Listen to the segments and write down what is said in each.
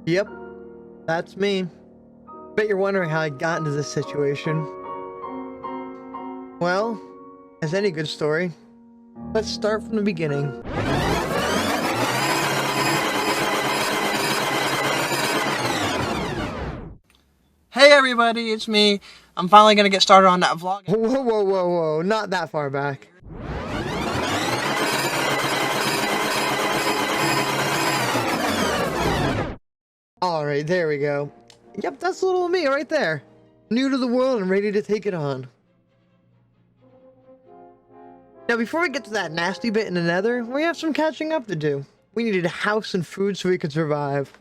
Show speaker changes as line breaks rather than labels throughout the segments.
Yep, that's me. Bet you're wondering how I got into this situation. Well, as any good story, let's start from the beginning.
Hey everybody, it's me. I'm finally gonna get started on that vlog.
Whoa, not that far back. Alright, there we go. Yep, that's little me right there. New to the world and ready to take it on. Now before we get to that nasty bit in the nether, we have some catching up to do. We needed a house and food so we could survive.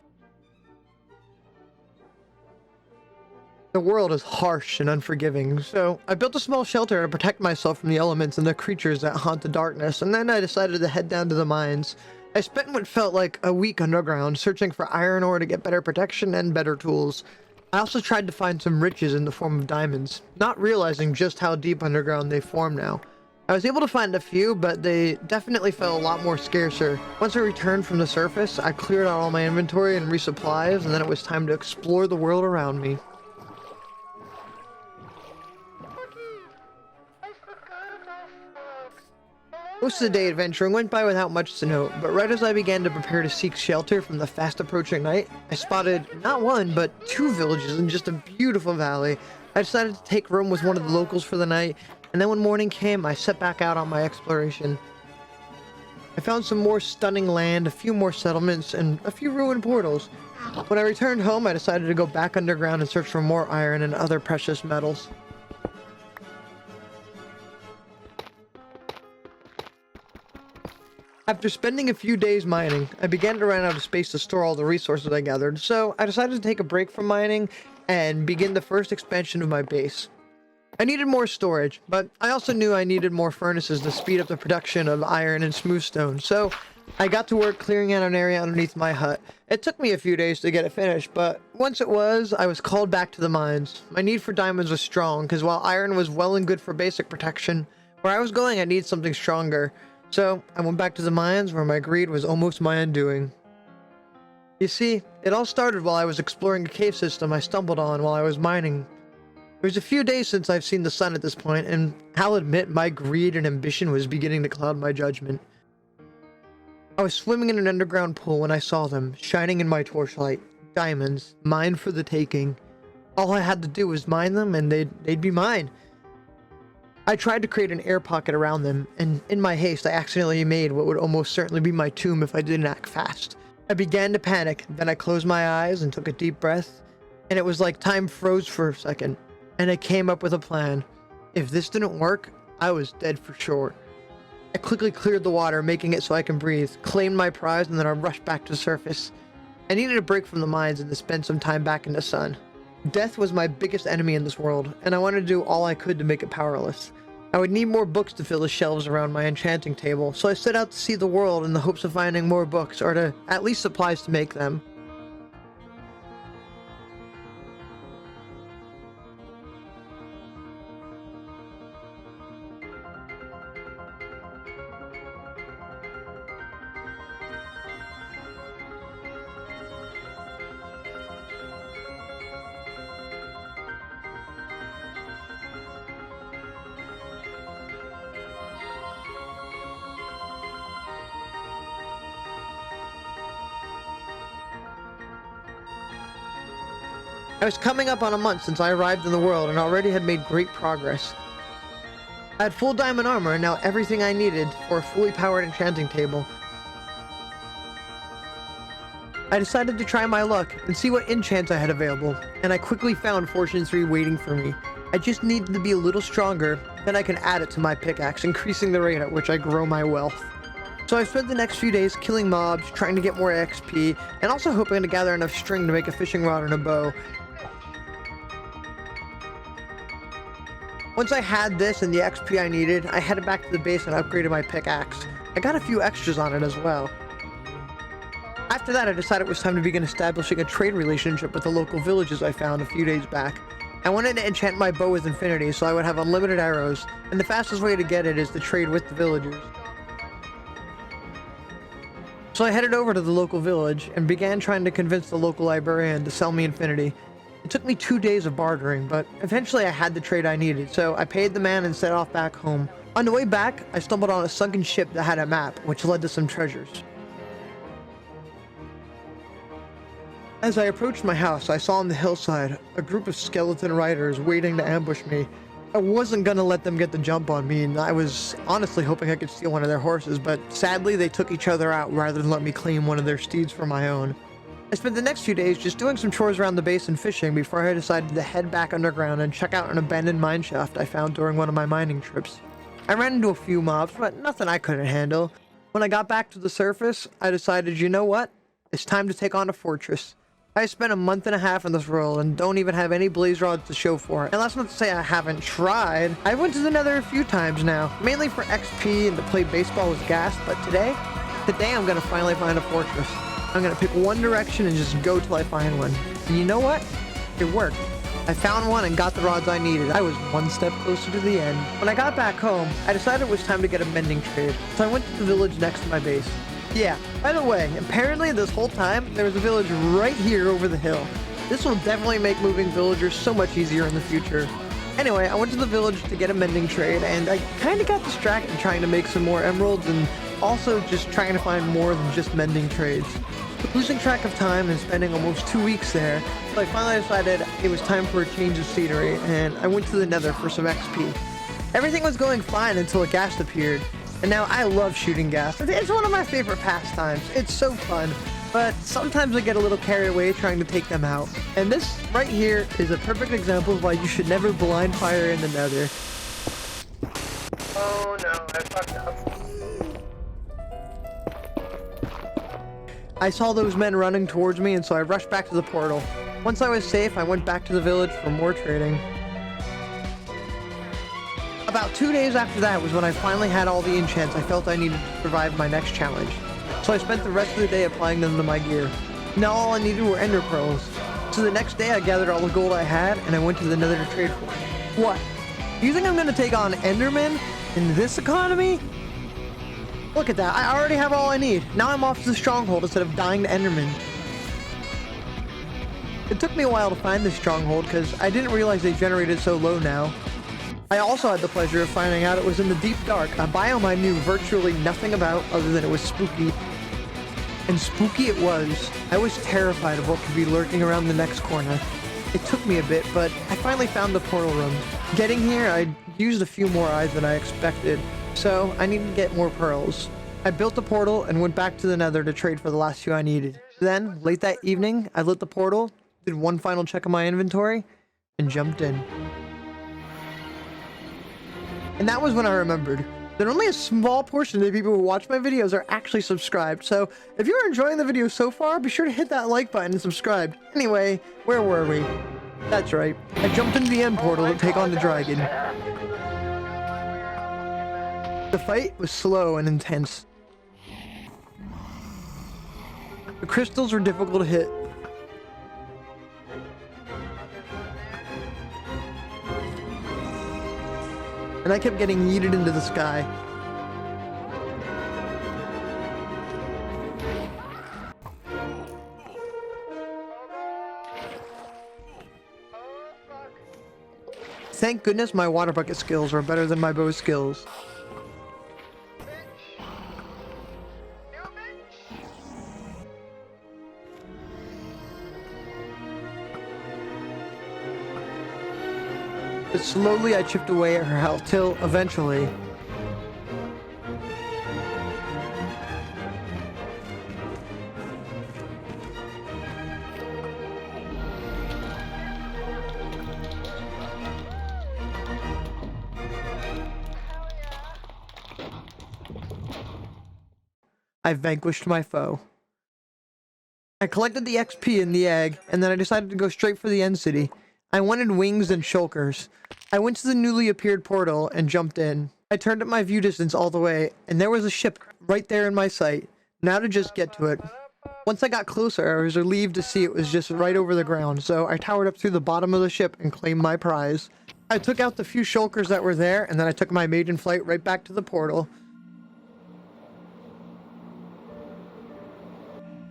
The world is harsh and unforgiving, so I built a small shelter to protect myself from the elements and the creatures that haunt the darkness, and then I decided to head down to the mines. I spent what felt like a week underground, searching for iron ore to get better protection and better tools. I also tried to find some riches in the form of diamonds, not realizing just how deep underground they form now. I was able to find a few, but they definitely felt a lot more scarcer. Once I returned from the surface, I cleared out all my inventory and resupplies, and then it was time to explore the world around me. Most of the day adventuring went by without much to note, but right as I began to prepare to seek shelter from the fast approaching night, I spotted not one, but two villages in just a beautiful valley. I decided to take room with one of the locals for the night, and then when morning came, I set back out on my exploration. I found some more stunning land, a few more settlements, and a few ruined portals. When I returned home, I decided to go back underground and search for more iron and other precious metals. After spending a few days mining, I began to run out of space to store all the resources I gathered, so I decided to take a break from mining and begin the first expansion of my base. I needed more storage, but I also knew I needed more furnaces to speed up the production of iron and smooth stone, so I got to work clearing out an area underneath my hut. It took me a few days to get it finished, but once it was, I was called back to the mines. My need for diamonds was strong, because while iron was well and good for basic protection, where I was going I needed something stronger. So, I went back to the mines where my greed was almost my undoing. You see, it all started while I was exploring a cave system I stumbled on while I was mining. It was a few days since I've seen the sun at this point, and I'll admit my greed and ambition was beginning to cloud my judgment. I was swimming in an underground pool when I saw them, shining in my torchlight. Diamonds, mine for the taking. All I had to do was mine them and they'd be mine. I tried to create an air pocket around them, and in my haste I accidentally made what would almost certainly be my tomb if I didn't act fast. I began to panic, then I closed my eyes and took a deep breath, and it was like time froze for a second, and I came up with a plan. If this didn't work, I was dead for sure. I quickly cleared the water, making it so I can breathe, claimed my prize, and then I rushed back to the surface. I needed a break from the mines and to spend some time back in the sun. Death was my biggest enemy in this world, and I wanted to do all I could to make it powerless. I would need more books to fill the shelves around my enchanting table, so I set out to see the world in the hopes of finding more books, or to at least supplies to make them. I was coming up on a month since I arrived in the world and already had made great progress. I had full diamond armor and now everything I needed for a fully powered enchanting table. I decided to try my luck and see what enchants I had available, and I quickly found Fortune 3 waiting for me. I just needed to be a little stronger, then I can add it to my pickaxe, increasing the rate at which I grow my wealth. So I spent the next few days killing mobs, trying to get more XP, and also hoping to gather enough string to make a fishing rod and a bow. Once I had this and the XP I needed, I headed back to the base and upgraded my pickaxe. I got a few extras on it as well. After that, I decided it was time to begin establishing a trade relationship with the local villages I found a few days back. I wanted to enchant my bow with infinity so I would have unlimited arrows, and the fastest way to get it is to trade with the villagers. So I headed over to the local village and began trying to convince the local librarian to sell me Infinity. It took me 2 days of bartering, but eventually I had the trade I needed, so I paid the man and set off back home. On the way back, I stumbled on a sunken ship that had a map, which led to some treasures. As I approached my house, I saw on the hillside a group of skeleton riders waiting to ambush me. I wasn't gonna let them get the jump on me, and I was honestly hoping I could steal one of their horses, but sadly they took each other out rather than let me claim one of their steeds for my own. I spent the next few days just doing some chores around the base and fishing before I decided to head back underground and check out an abandoned mine shaft I found during one of my mining trips. I ran into a few mobs, but nothing I couldn't handle. When I got back to the surface, I decided, you know what? It's time to take on a fortress. I spent a month and a half in this world and don't even have any blaze rods to show for it. And that's not to say I haven't tried. I went to the Nether a few times now, mainly for XP and to play baseball with ghast, but today I'm gonna finally find a fortress. I'm gonna pick one direction and just go till I find one. And you know what? It worked. I found one and got the rods I needed. I was one step closer to the end. When I got back home, I decided it was time to get a mending trade, so I went to the village next to my base. Yeah, by the way, apparently this whole time, there was a village right here over the hill. This will definitely make moving villagers so much easier in the future. Anyway, I went to the village to get a mending trade, and I kind of got distracted trying to make some more emeralds and also just trying to find more than just mending trades. Losing track of time and spending almost 2 weeks there, so I finally decided it was time for a change of scenery, and I went to the Nether for some XP. Everything was going fine until a ghast appeared. And now I love shooting ghast. It's one of my favorite pastimes. It's so fun, but sometimes I get a little carried away trying to take them out. And this right here is a perfect example of why you should never blind fire in the Nether. Oh no, I fucked up. I saw those men running towards me, and so I rushed back to the portal. Once I was safe, I went back to the village for more trading. About 2 days after that was when I finally had all the enchants I felt I needed to survive my next challenge. So I spent the rest of the day applying them to my gear. Now all I needed were ender pearls. So the next day I gathered all the gold I had and I went to the Nether to trade for it. What? You think I'm gonna take on Endermen in this economy? Look at that, I already have all I need. Now I'm off to the stronghold instead of dying to Endermen. It took me a while to find this stronghold because I didn't realize they generated so low now. I also had the pleasure of finding out it was in the deep dark, a biome I knew virtually nothing about other than it was spooky. And spooky it was. I was terrified of what could be lurking around the next corner. It took me a bit, but I finally found the portal room. Getting here, I used a few more eyes than I expected, so I needed to get more pearls. I built the portal and went back to the Nether to trade for the last few I needed. Then, late that evening, I lit the portal, did one final check of my inventory, and jumped in. And that was when I remembered that only a small portion of the people who watch my videos are actually subscribed. So if you're enjoying the video so far, be sure to hit that like button and subscribe. Anyway, where were we? That's right. I jumped into the end portal to take on the dragon. The fight was slow and intense. The crystals were difficult to hit. And I kept getting yeeted into the sky. Thank goodness my water bucket skills are better than my bow skills. But slowly I chipped away at her health till, eventually, I vanquished my foe. I collected the XP in the egg, and then I decided to go straight for the end city. I wanted wings and shulkers. I went to the newly appeared portal and jumped in. I turned up my view distance all the way, and there was a ship right there in my sight. Now to just get to it. Once I got closer, I was relieved to see it was just right over the ground, so I towered up through the bottom of the ship and claimed my prize. I took out the few shulkers that were there, and then I took my maiden flight right back to the portal.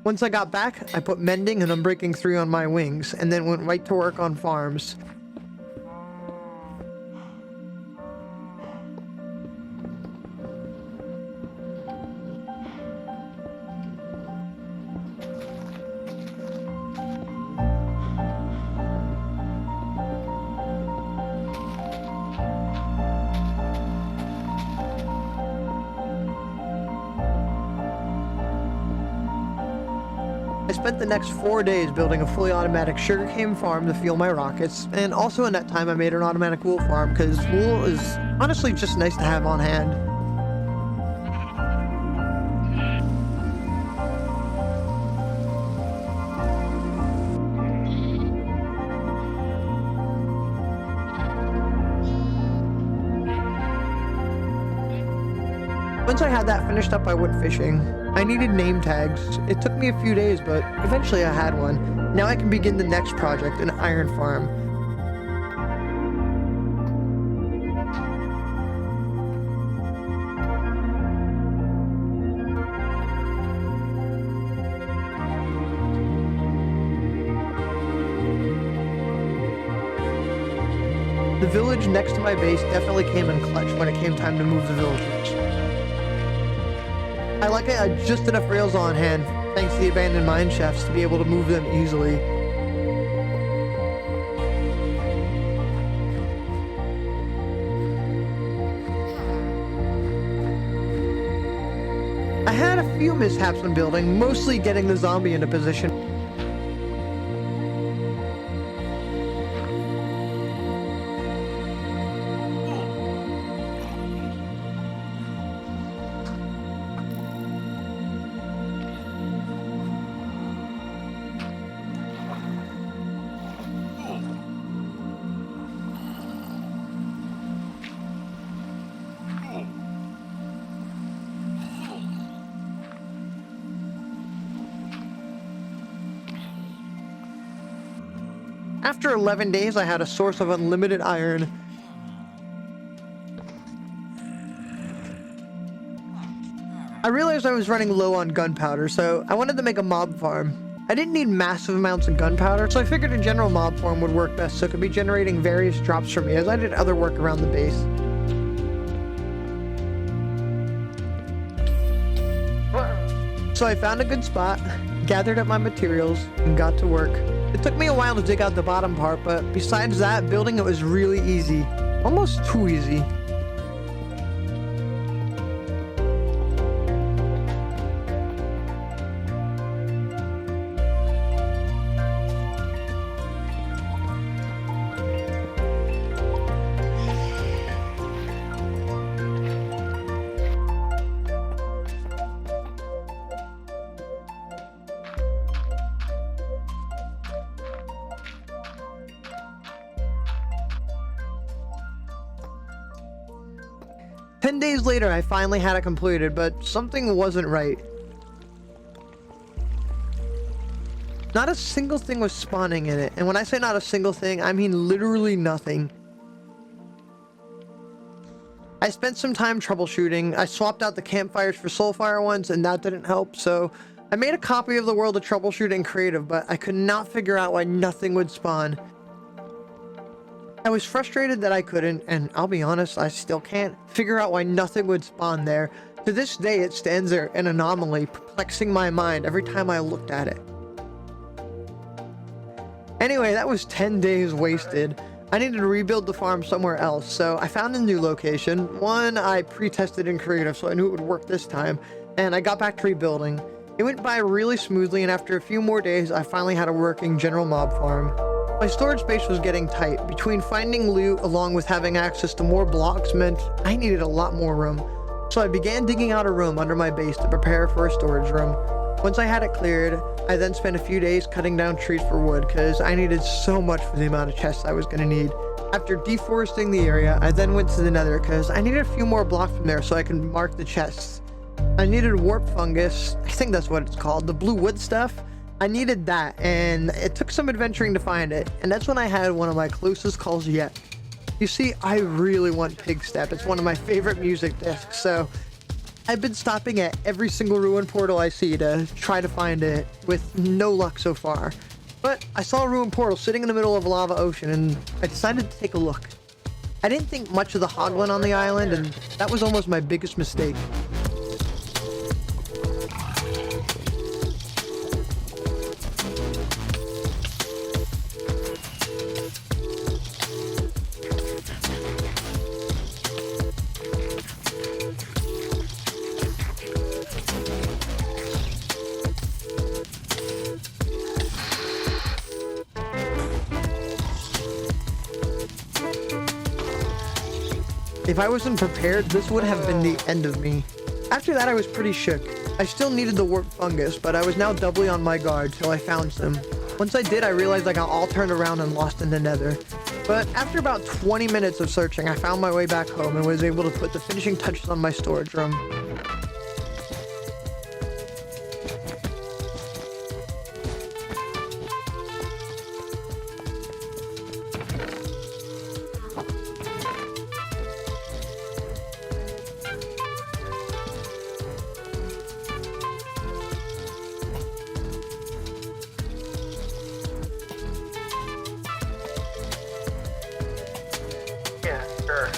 Once I got back, I put mending and unbreaking 3 on my wings, and then went right to work on farms. I spent the next 4 days building a fully automatic sugarcane farm to fuel my rockets, and also in that time I made an automatic wool farm because wool is honestly just nice to have on hand. Once I had that finished up, I went fishing. I needed name tags. It took me a few days, but eventually I had one. Now I can begin the next project, an iron farm. The village next to my base definitely came in clutch when it came time to move the villagers. I like I had just enough rails on hand, thanks to the abandoned mine shafts, to be able to move them easily. I had a few mishaps when building, mostly getting the zombie into position. After 11 days, I had a source of unlimited iron. I realized I was running low on gunpowder, so I wanted to make a mob farm. I didn't need massive amounts of gunpowder, so I figured a general mob farm would work best so it could be generating various drops for me as I did other work around the base. So I found a good spot, gathered up my materials, and got to work. It took me a while to dig out the bottom part, but besides that, building it was really easy. Almost too easy. Ten days later, I finally had it completed, but something wasn't right. Not a single thing was spawning in it, and when I say not a single thing, I mean literally nothing. I spent some time troubleshooting. I swapped out the campfires for soulfire ones, and that didn't help, so I made a copy of the World of Troubleshooting in Creative, but I could not figure out why nothing would spawn. I was frustrated that I couldn't, and I'll be honest, I still can't figure out why nothing would spawn there. To this day, it stands there, an anomaly, perplexing my mind every time I looked at it. Anyway, that was 10 days wasted. I needed to rebuild the farm somewhere else, so I found a new location. One I pre-tested in Creative, so I knew it would work this time, and I got back to rebuilding. It went by really smoothly, and after a few more days, I finally had a working general mob farm. My storage space was getting tight. Between finding loot along with having access to more blocks meant I needed a lot more room. So I began digging out a room under my base to prepare for a storage room. Once I had it cleared, I then spent a few days cutting down trees for wood because I needed so much for the amount of chests I was going to need. After deforesting the area, I then went to the nether because I needed a few more blocks from there so I could mark the chests. I needed warp fungus, I think that's what it's called, the blue wood stuff. I needed that, and it took some adventuring to find it, and that's when I had one of my closest calls yet. You see, I really want Pig Step. It's one of my favorite music discs, so I've been stopping at every single ruin portal I see to try to find it, with no luck so far. But I saw a ruin portal sitting in the middle of a lava ocean, and I decided to take a look. I didn't think much of the hoglin on the island, and that was almost my biggest mistake. If I wasn't prepared, this would have been the end of me. After that, I was pretty shook. I still needed the warp fungus, but I was now doubly on my guard till I found some. Once I did, I realized I got all turned around and lost in the nether. But after about 20 minutes of searching, I found my way back home and was able to put the finishing touches on my storage room.
Yeah, sure.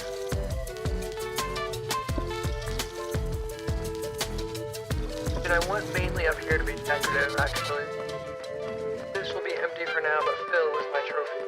And I want mainly up here to be decorative, actually. This will be empty for now, but Phil is my trophy.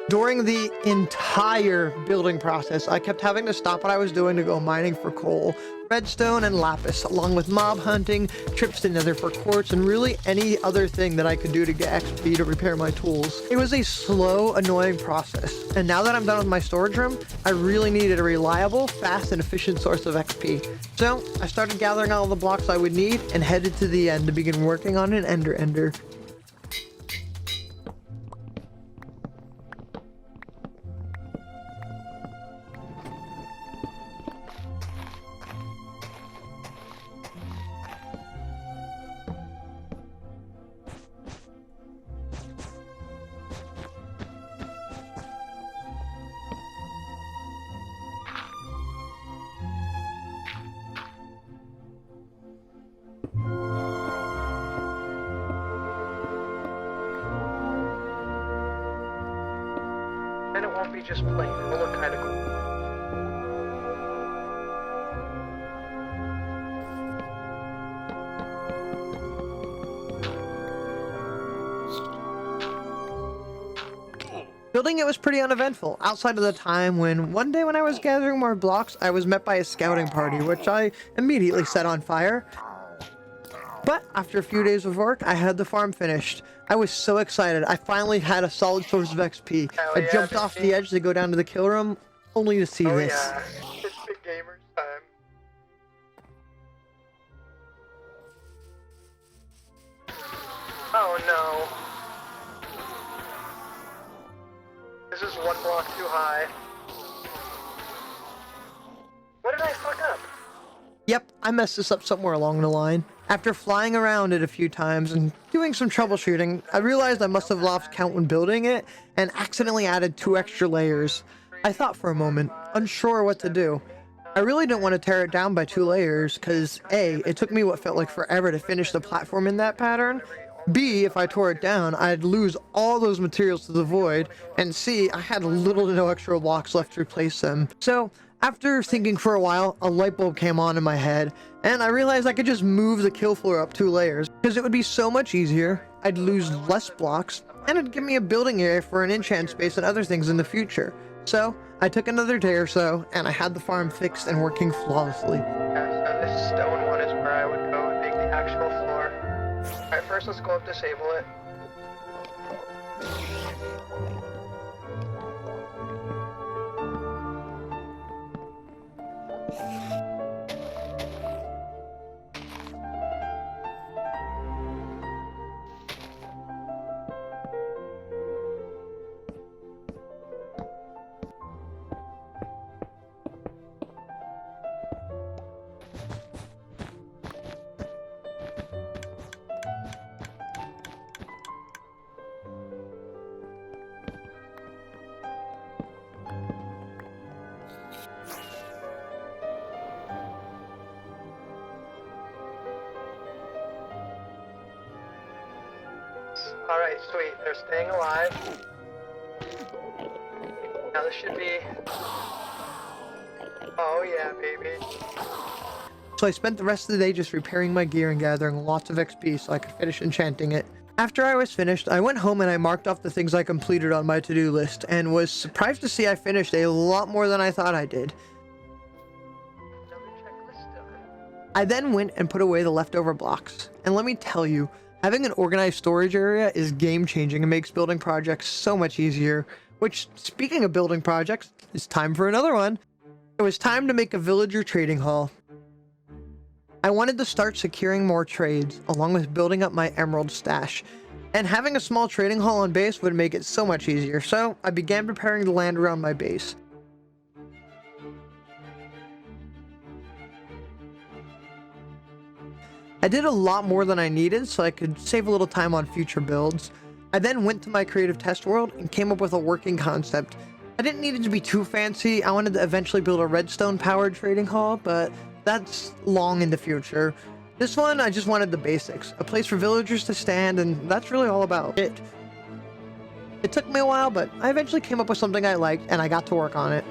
During the entire building process, I kept having to stop what I was doing to go mining for coal, redstone, and lapis, along with mob hunting, trips to nether for quartz, and really any other thing that I could do to get XP to repair my tools. It was a slow, annoying process, and now that I'm done with my storage room, I really needed a reliable, fast, and efficient source of XP. So I started gathering all the blocks I would need and headed to the end to begin working on an ender.
Then it won't be just plain, it'll look kinda cool.
Building it was pretty uneventful, outside of the time when one day when I was gathering more blocks, I was met by a scouting party, which I immediately set on fire. But after a few days of work, I had the farm finished. I was so excited. I finally had a solid source of XP.
Hell
I
yeah,
jumped off the edge to go down to the kill room, only to see
Oh
this.
yeah, it's big gamers time. Oh no. This is one block too high. What did I fuck up?
Yep, I messed this up somewhere along the line. After flying around it a few times and doing some troubleshooting, I realized I must have lost count when building it and accidentally added 2 extra layers. I thought for a moment, unsure what to do. I really didn't want to tear it down by 2 layers, because A, it took me what felt like forever to finish the platform in that pattern. B, if I tore it down, I'd lose all those materials to the void, and C, I had little to no extra blocks left to replace them. So, after thinking for a while, a light bulb came on in my head, and I realized I could just move the kill floor up 2 layers, because it would be so much easier, I'd lose less blocks, and it'd give me a building area for an enchant space and other things in the future. So, I took another day or so, and I had the farm fixed and working flawlessly.
Yeah, so this stone one is where I would go and make the actual floor. Alright, first let's go up, disable it. sweet. They're staying alive. Now this should be... Oh yeah, baby.
So I spent the rest of the day just repairing my gear and gathering lots of XP so I could finish enchanting it. After I was finished, I went home and I marked off the things I completed on my to-do list, and was surprised to see I finished a lot more than I thought I did.
Another checklist done.
I then went and put away the leftover blocks, and let me tell you, having an organized storage area is game-changing and makes building projects so much easier. Which, speaking of building projects, it's time for another one. It was time to make a villager trading hall. I wanted to start securing more trades, along with building up my emerald stash. And having a small trading hall on base would make it so much easier, so I began preparing the land around my base. I did a lot more than I needed so I could save a little time on future builds. I then went to my creative test world and came up with a working concept. I didn't need it to be too fancy. I wanted to eventually build a redstone powered trading hall, but that's long in the future. This one, I just wanted the basics. A place for villagers to stand, and that's really all about it. It took me a while, but I eventually came up with something I liked, and I got to work on it.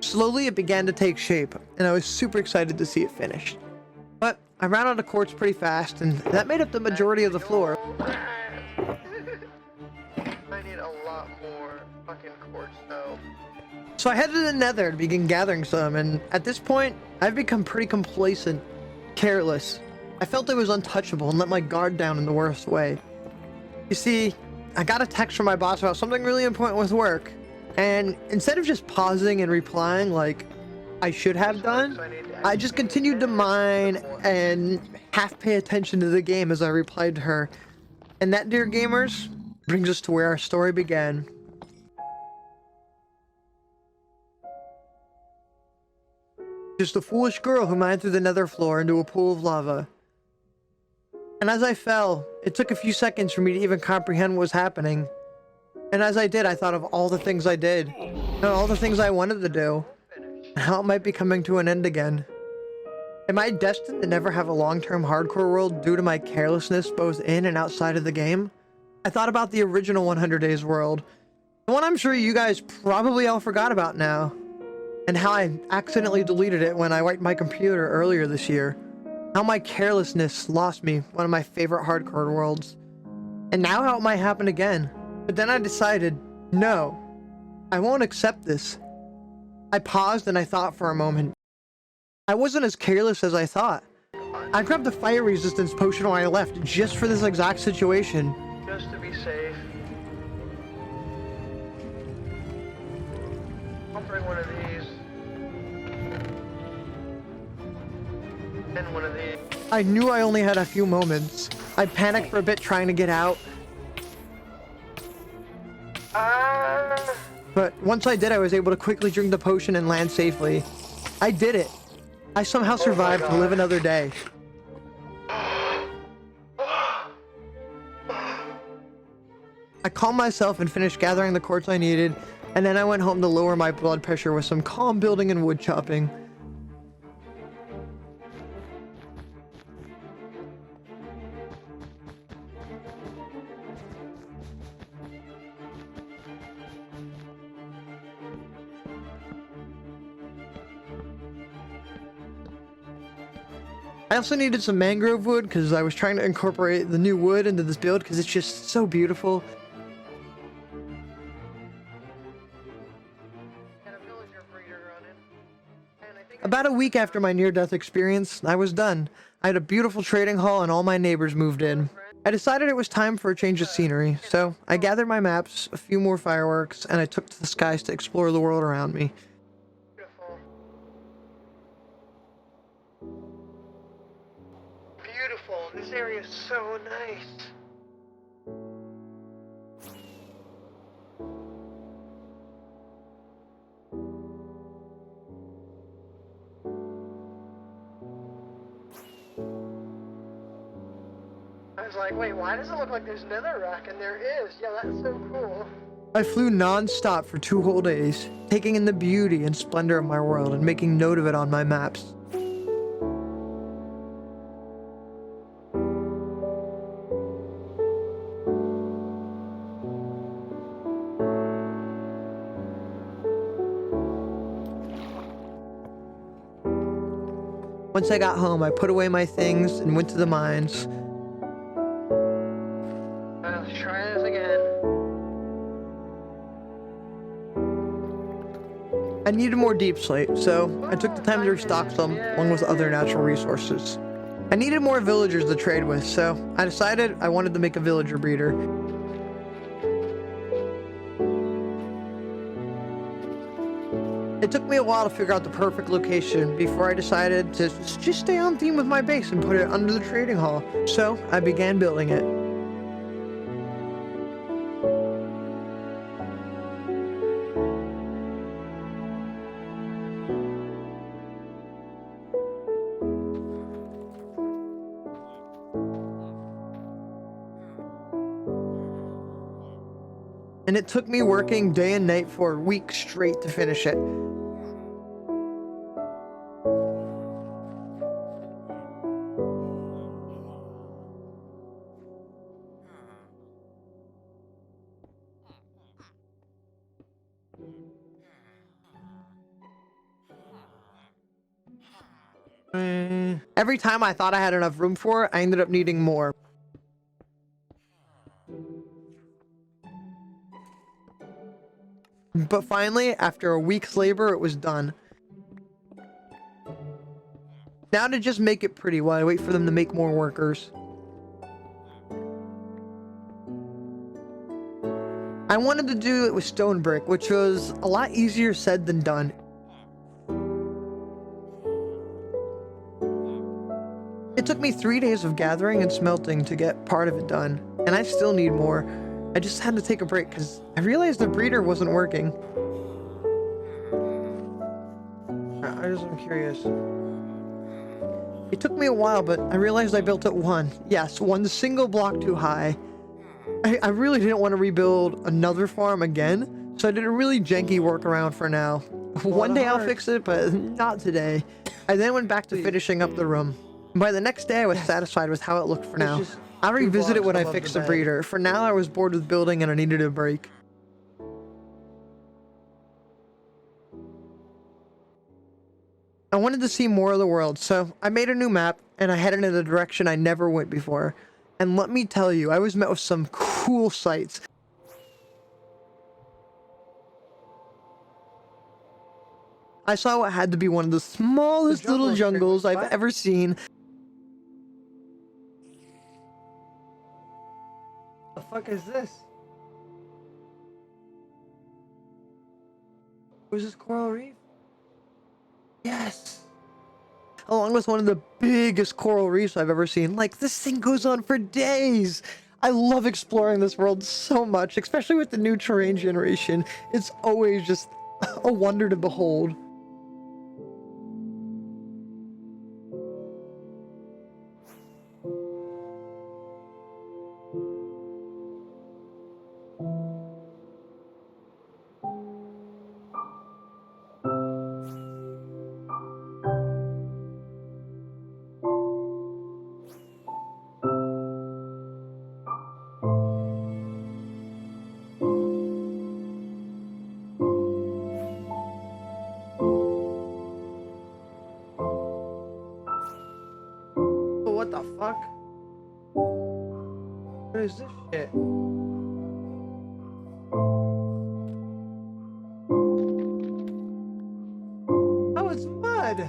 Slowly, it began to take shape, and I was super excited to see it finished. But I ran out of quartz pretty fast, and that made up the majority of the floor.
I need a lot more fucking quartz though.
So I headed to the Nether to begin gathering some, and at this point, I've become pretty complacent, careless. I felt I was untouchable and let my guard down in the worst way. You see, I got a text from my boss about something really important with work, and instead of just pausing and replying like I should have done, I just continued to mine and half pay attention to the game as I replied to her. And that, dear gamers, brings us to where our story began. Just a foolish girl who mined through the nether floor into a pool of lava. And as I fell, it took a few seconds for me to even comprehend what was happening. And as I did, I thought of all the things I did, and all the things I wanted to do, and how it might be coming to an end again. Am I destined to never have a long-term hardcore world due to my carelessness both in and outside of the game? I thought about the original 100 Days world, the one I'm sure you guys probably all forgot about now, and how I accidentally deleted it when I wiped my computer earlier this year. How my carelessness lost me one of my favorite hardcore worlds. And now how it might happen again. But then I decided, no, I won't accept this. I paused and I thought for a moment. I wasn't as careless as I thought. I grabbed a fire resistance potion when I left just for this exact situation.
Just to be safe. I'll bring one of these. And one of these.
I knew I only had a few moments. I panicked for a bit trying to get out. But once I did, I was able to quickly drink the potion and land safely. I did it. I somehow survived to live another day. I calmed myself and finished gathering the quartz I needed, and then I went home to lower my blood pressure with some calm building and wood chopping. I also needed some mangrove wood because I was trying to incorporate the new wood into this build because it's just so beautiful. About a week after my near-death experience, I was done. I had a beautiful trading hall and all my neighbors moved in. I decided it was time for a change of scenery, so I gathered my maps, a few more fireworks, and I took to the skies to explore the world around me.
Beautiful. This area is so nice. I was like, wait, why does it look like there's netherrack? And there is. Yeah, that's so cool.
I flew non-stop for 2 whole days, taking in the beauty and splendor of my world and making note of it on my maps. Once I got home, I put away my things and went to the mines.
Let's try this again.
I needed more deep slate, so I took the time to restock some, along with other natural resources. I needed more villagers to trade with, so I decided I wanted to make a villager breeder. It took me a while to figure out the perfect location before I decided to just stay on theme with my base and put it under the trading hall. So I began building it. And it took me working day and night for a week straight to finish it. Every time I thought I had enough room for it, I ended up needing more. But finally, after a week's labor, it was done. Now to just make it pretty while I wait for them to make more workers. I wanted to do it with stone brick, which was a lot easier said than done. It took me 3 days of gathering and smelting to get part of it done, and I still need more. I just had to take a break because I realized the breeder wasn't working. I'm curious. It took me a while, but I realized I built it one. Yes, one single block too high. I really didn't want to rebuild another farm again, so I did a really janky workaround for now. One day I'll fix it, but not today. I then went back to finishing up the room. By the next day, I was satisfied with how it looked for now. I'll revisit it when I fix the breeder. For now, I was bored with building and I needed a break. I wanted to see more of the world, so I made a new map and I headed in a direction I never went before. And let me tell you, I was met with some cool sights. I saw what had to be one of the smallest little jungles I've ever seen. The fuck is this? Was this coral reef? Yes! Along with one of the biggest coral reefs I've ever seen. Like, this thing goes on for days! I love exploring this world so much, especially with the new terrain generation. It's always just a wonder to behold. What the fuck? What is this shit? Oh, it's mud!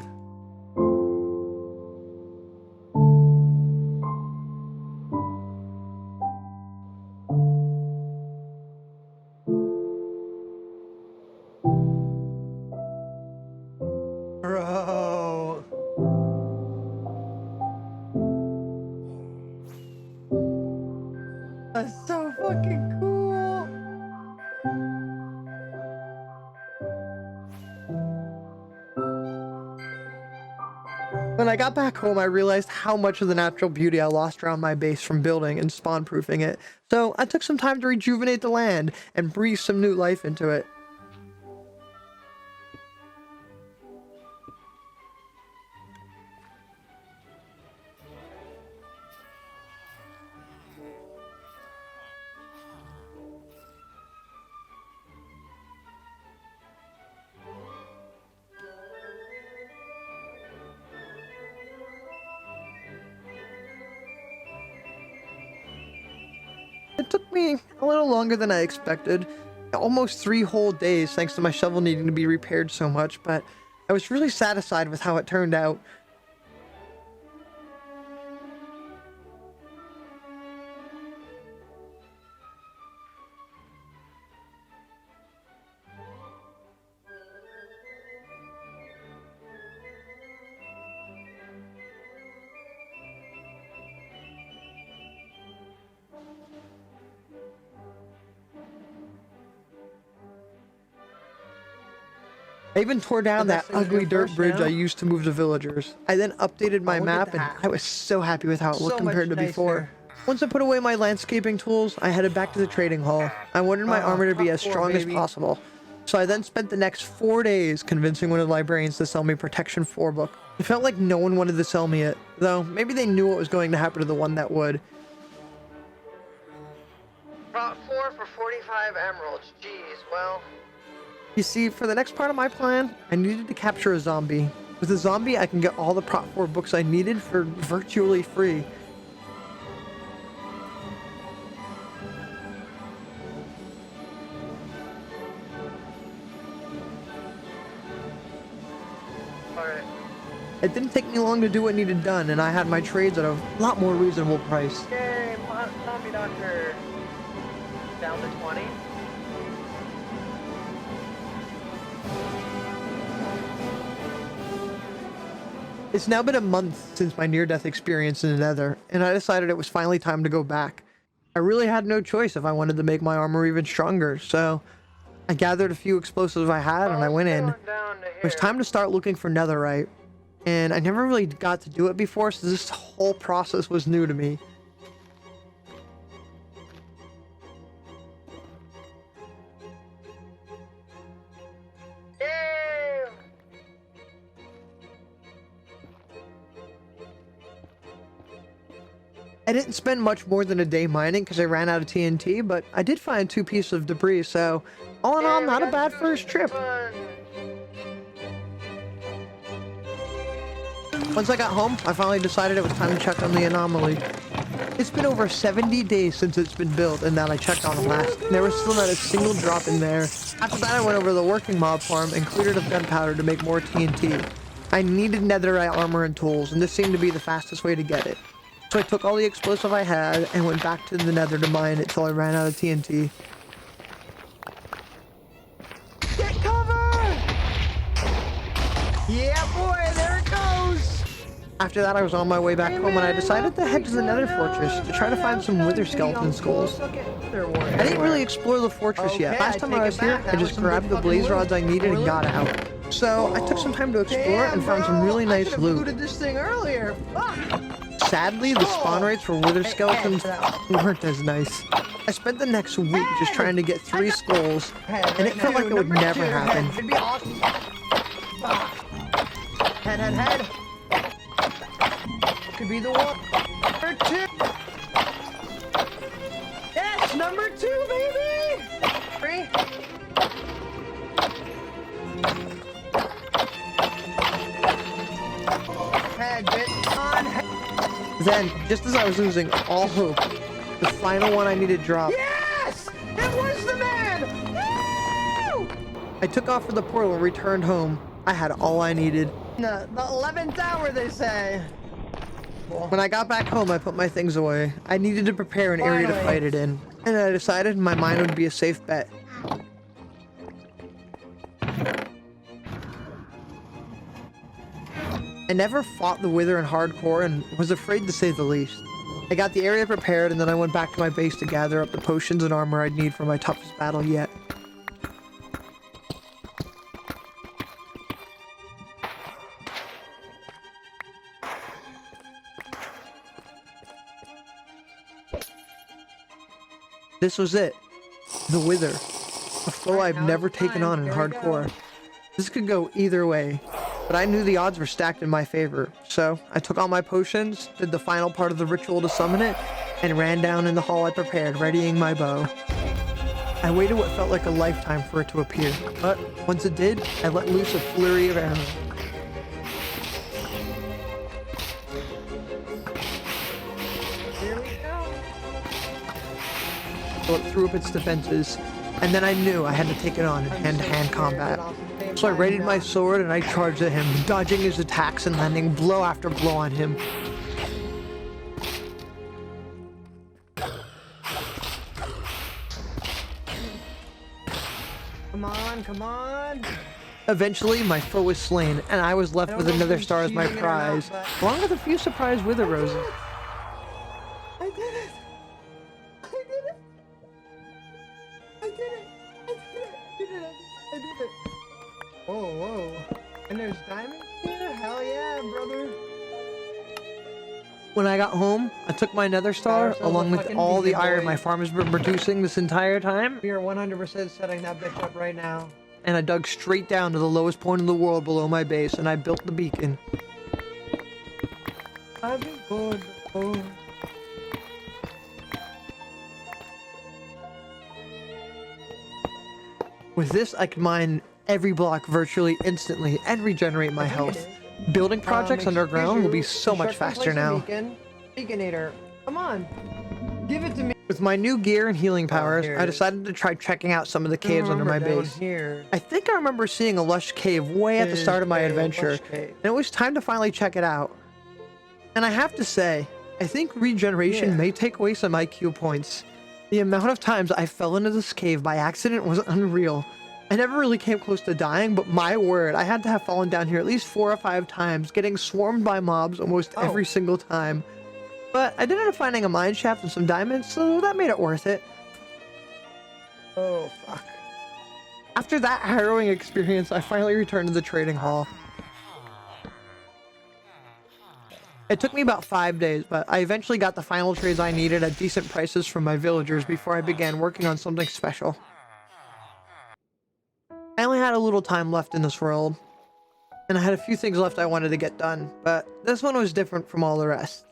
Bro. That's so fucking cool! When I got back home, I realized how much of the natural beauty I lost around my base from building and spawn-proofing it. So I took some time to rejuvenate the land and breathe some new life into it. It took me a little longer than I expected. Almost 3 whole days thanks to my shovel needing to be repaired so much, but I was really satisfied with how it turned out. I even tore down that ugly dirt bridge I used to move the villagers. I then updated my map, and I was so happy with how it looked compared to before. Once I put away my landscaping tools, I headed back to the trading hall. I wanted my armor to be as strong as possible, so I then spent the next 4 days convincing one of the librarians to sell me Protection 4 book. It felt like no one wanted to sell me it, though maybe they knew what was going to happen to the one that would.
Prop 4 for 45 emeralds. Jeez, well...
You see, for the next part of my plan, I needed to capture a zombie. With a zombie, I can get all the Prop 4 books I needed for virtually free.
Alright.
It didn't take me long to do what needed done, and I had my trades at a lot more reasonable price.
Yay, zombie doctor. Down to 20.
It's now been a month since my near-death experience in the Nether, and I decided it was finally time to go back. I really had no choice if I wanted to make my armor even stronger, so I gathered a few explosives I had and I went in. It was time to start looking for netherite, and I never really got to do it before, so this whole process was new to me. I didn't spend much more than a day mining because I ran out of TNT, but I did find 2 pieces of debris, so all in all, not a bad first trip. Once I got home, I finally decided it was time to check on the anomaly. It's been over 70 days since it's been built and that I checked on it last, and there was still not a single drop in there. After that, I went over to the working mob farm and cleared it of gunpowder to make more TNT. I needed netherite armor and tools, and this seemed to be the fastest way to get it. So I took all the explosive I had and went back to the nether to mine it till I ran out of TNT. Get cover! Yeah, boy, there it goes! After that, I was on my way back home and I decided to head to the nether fortress to try to find some wither skeleton skulls. I didn't really explore the fortress yet. Last time I was here, I just grabbed the blaze rods I needed and got out. So I took some time to explore and found some really nice loot. Sadly, the spawn rates for wither skeletons weren't as nice. I spent the next week just trying to get 3 skulls, and it felt like it would never happen.
It'd be awesome. Head. Could be the one. Number 2. Yes, number 2, baby. 3. Head, bitch. On head.
Then, just as I was losing all hope, the final one I needed dropped.
Yes! It was the man! Woo!
I took off for the portal and returned home. I had all I needed.
The 11th hour, they say.
When I got back home, I put my things away. I needed to prepare an area to fight it in, and I decided my mine would be a safe bet. I never fought the Wither in hardcore and was afraid to say the least. I got the area prepared and then I went back to my base to gather up the potions and armor I'd need for my toughest battle yet. This was it. The Wither. A foe I've never taken on in hardcore. This could go either way. But I knew the odds were stacked in my favor, so I took all my potions, did the final part of the ritual to summon it, and ran down in the hall I prepared, readying my bow. I waited what felt like a lifetime for it to appear, but once it did, I let loose a flurry of arrows.
Here we go.
until it threw up its defenses, and then I knew I had to take it on in hand-to-hand combat. So I readied my sword and I charged at him, dodging his attacks and landing blow after blow on him.
Come on, come on.
Eventually, my foe was slain, and I was left with another star as my prize, along with a few surprise wither roses.
I did it. I did it. I did it. I did it. I did it. Whoa, whoa. And there's diamonds here? Hell yeah, brother.
When I got home, I took my nether star, along with all the iron my farm has been producing this entire time,
We are 100% setting that bitch up right now.
and I dug straight down to the lowest point in the world below my base, and I built the beacon.
I've been good before.
With this, I could mine every block virtually instantly and regenerate my health. Building projects underground will be so much faster now.
Beaconator, come on. Give it to me.
With my new gear and healing powers,
here
I
it is.
decided to try checking out some of the caves under my
Down
base.
here.
I think I remember seeing a lush cave way at the start of my adventure, and it was time to finally check it out. And I have to say, I think regeneration may take away some IQ points. The amount of times I fell into this cave by accident was unreal. I never really came close to dying, but my word, I had to have fallen down here at least 4 or 5 times, getting swarmed by mobs almost every single time. But I did end up finding a mine shaft and some diamonds, so that made it worth it.
Oh, fuck.
After that harrowing experience, I finally returned to the trading hall. It took me about 5 days, but I eventually got the final trades I needed at decent prices from my villagers before I began working on something special. I only had a little time left in this world, and I had a few things left I wanted to get done, but this one was different from all the rest.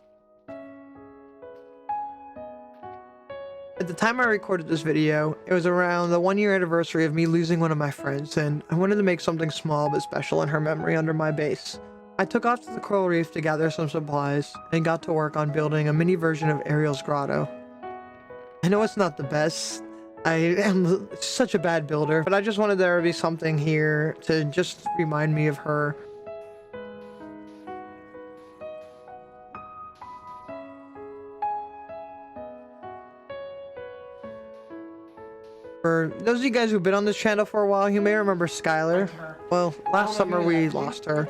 At the time I recorded this video, it was around the 1-year anniversary of me losing one of my friends, and I wanted to make something small but special in her memory under my base. I took off to the coral reef to gather some supplies, and got to work on building a mini version of Ariel's grotto. I know it's not the best, I am such a bad builder, but I just wanted there to be something here to just remind me of her. For those of you guys who've been on this channel for a while, you may remember Skyler. Well, last summer we lost her.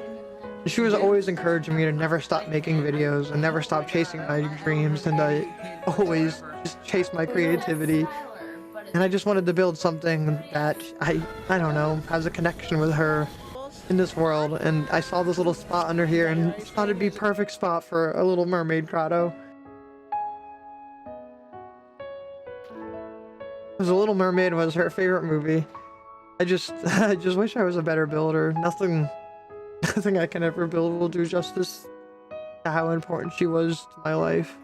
She was always encouraging me to never stop making videos and never stop chasing my dreams, and I always just chase my creativity. And I just wanted to build something that I don't know, has a connection with her in this world. And I saw this little spot under here and thought it'd be a perfect spot for a little mermaid grotto. Because The Little Mermaid was her favorite movie. I just wish I was a better builder. Nothing I can ever build will do justice to how important she was to my life.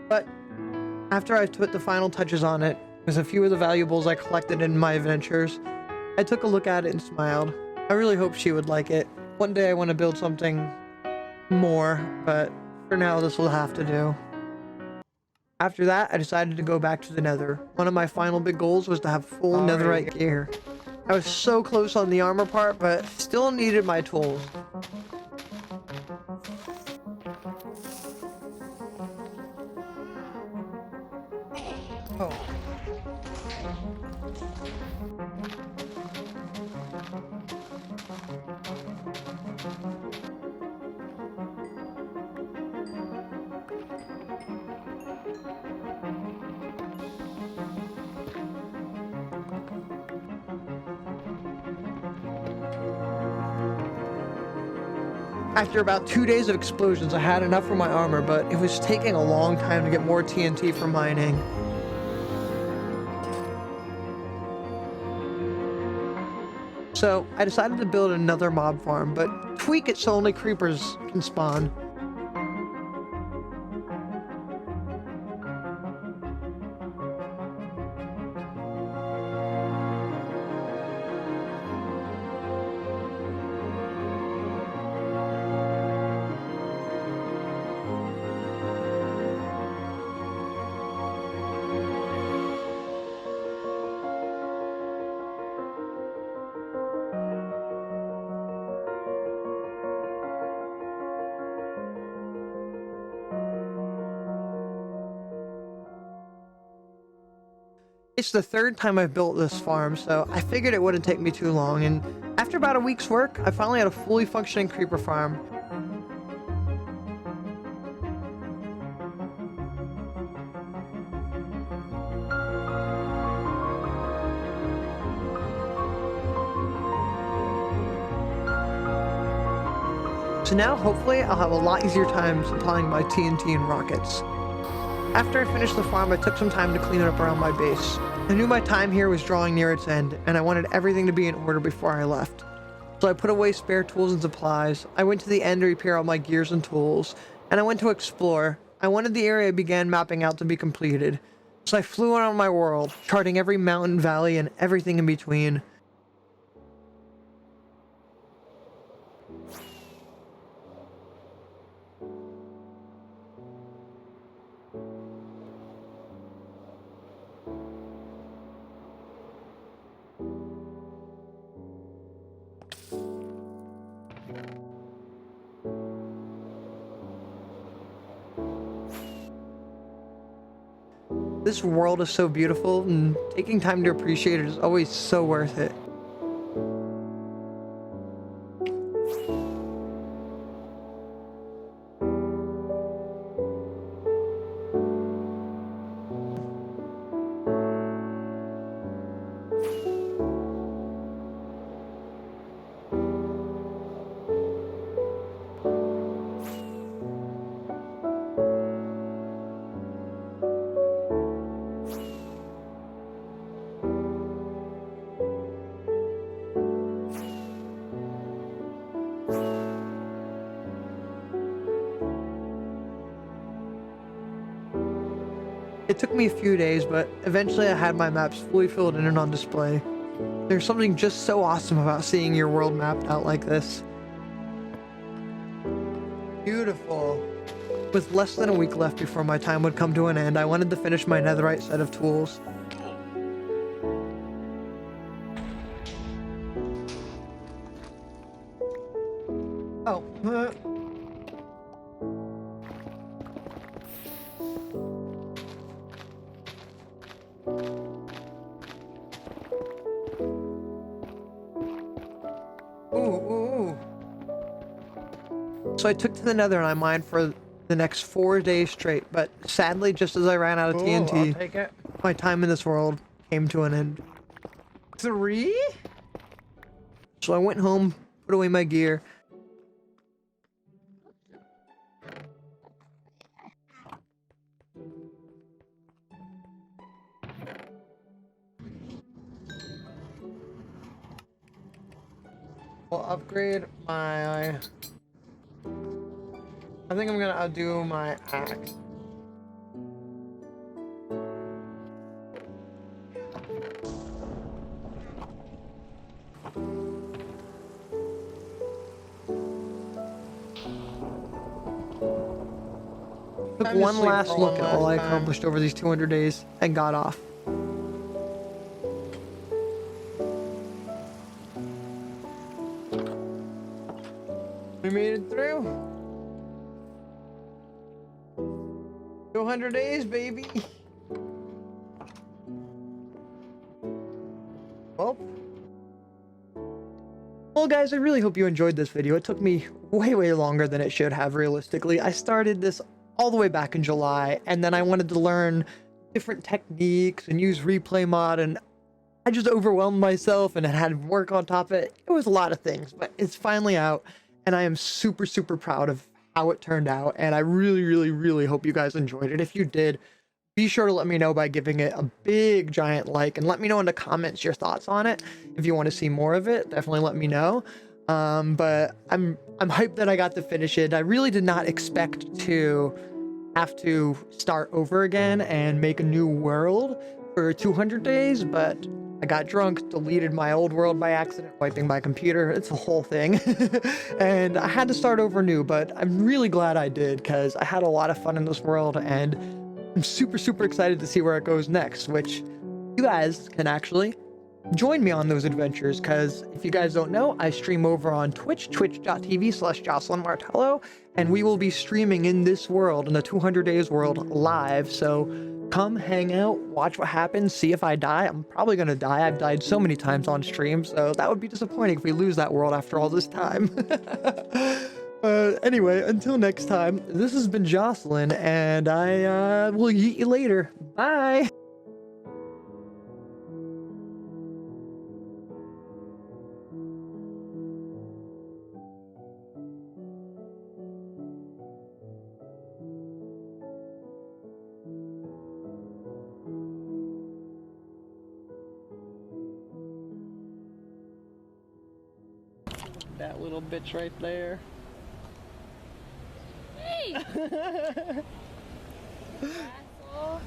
But after I put the final touches on it, with a few of the valuables I collected in my adventures, I took a look at it and smiled. I really hope she would like it. One day I want to build something more, but for now this will have to do. After that, I decided to go back to the nether. One of my final big goals was to have full netherite gear. I was so close on the armor part, but still needed my tools.
Oh.
After about 2 days of explosions, I had enough for my armor, but it was taking a long time to get more TNT for mining. So I decided to build another mob farm, but tweak it so only creepers can spawn. It's the third time I've built this farm, so I figured it wouldn't take me too long, and after about a week's work, I finally had a fully functioning creeper farm. So now, hopefully, I'll have a lot easier time supplying my TNT and rockets. After I finished the farm, I took some time to clean it up around my base. I knew my time here was drawing near its end, and I wanted everything to be in order before I left. So I put away spare tools and supplies, I went to the end to repair all my gears and tools, and I went to explore. I wanted the area I began mapping out to be completed. So I flew around my world, charting every mountain, valley, and everything in between. This world is so beautiful, and taking time to appreciate it is always so worth it. It took me a few days, but eventually I had my maps fully filled in and on display. There's something just so awesome about seeing your world mapped out like this. Beautiful. With less than a week left before my time would come to an end, I wanted to finish my netherite set of tools. Oh. So I took to the nether and I mined for the next 4 days straight, but sadly, just as I ran out of TNT,
I'll take it.
my time in this world came to an end.
3?
So I went home, put away my gear. I'll upgrade my... I think I'm gonna outdo my axe. Took one last look at all I accomplished over these 200 days and got off. We made it through. 200 days, baby. Well, guys, I really hope you enjoyed this video. It took me way longer than it should have, realistically. I started this all the way back in July, and then I wanted to learn different techniques and use replay mod, and I just overwhelmed myself and had work on top of it. It was a lot of things, but it's finally out. and I am super, super proud of how it turned out, and I really, really, really hope you guys enjoyed it. If you did, be sure to let me know by giving it a big giant like, and let me know in the comments your thoughts on it. If you want to see more of it, definitely let me know. But I'm hyped that I got to finish it. I really did not expect to have to start over again and make a new world for 200 days, but I got drunk, deleted my old world by accident, wiping my computer. It's a whole thing. And I had to start over new, but I'm really glad I did because I had a lot of fun in this world, and I'm super, super excited to see where it goes next, which you guys can actually join me on those adventures, because if you guys don't know, I stream over on Twitch, twitch.tv/Joselyn Martello, and we will be streaming in this world, in the 200 Days world, live. So come hang out, watch what happens, see if I die. I'm probably gonna die. I've died so many times on stream, so that would be disappointing if we lose that world after all this time. Anyway, until next time, this has been Joselyn, and I will yeet you later. Bye! That little bitch right there.
Hey! Asshole.